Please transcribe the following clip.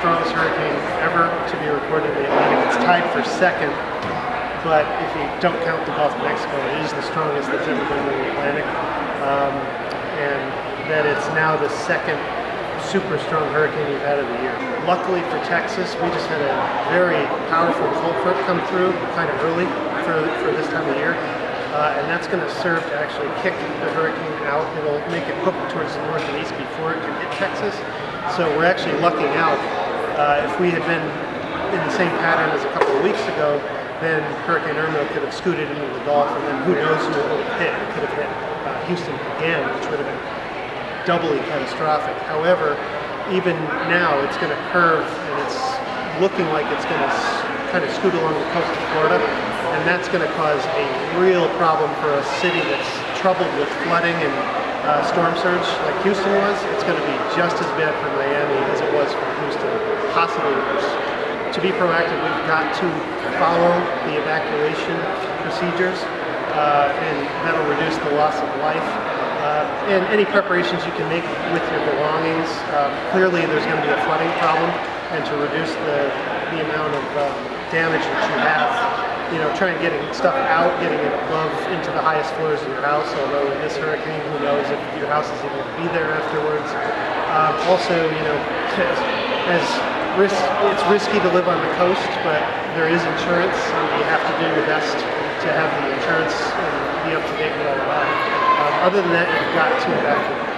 strongest hurricane ever to be recorded in the Atlantic. It's tied for second, but if you don't count the Gulf of Mexico, it is the strongest that's ever been in the Atlantic. And that it's now the second super strong hurricane we've had of the year. Luckily for Texas, we just had a very powerful cold front come through kind of early for this time of year. And that's going to serve to actually kick the hurricane out. It'll make it hook towards the north and east before it can hit Texas. So we're actually lucking out. If we had been in the same pattern as a couple of weeks ago, then Hurricane Irma could have scooted into the Gulf, and then who knows who it would have hit. It could have hit Houston again, which would have been doubly catastrophic. However, even now it's going to curve, and it's looking like it's going to kind of scoot along the coast of Florida, and that's going to cause a real problem for a city that's troubled with flooding and storm surge like Houston was. It's going to be just as bad for Miami as it was for Houston, possibly worse. To be proactive, we've got to follow the evacuation procedures, and that'll reduce the loss of life. And any preparations you can make with your belongings. Clearly there's going to be a flooding problem, and to reduce the amount of damage that you have, try and getting stuff out, getting it above into the highest floors of your house, although in this hurricane, who knows if your house is even going to be there afterwards. Also, it's risky to live on the coast, but there is insurance, and you have to do your best to have the insurance and be up to date with all of that. Other than that, you've got to evacuate.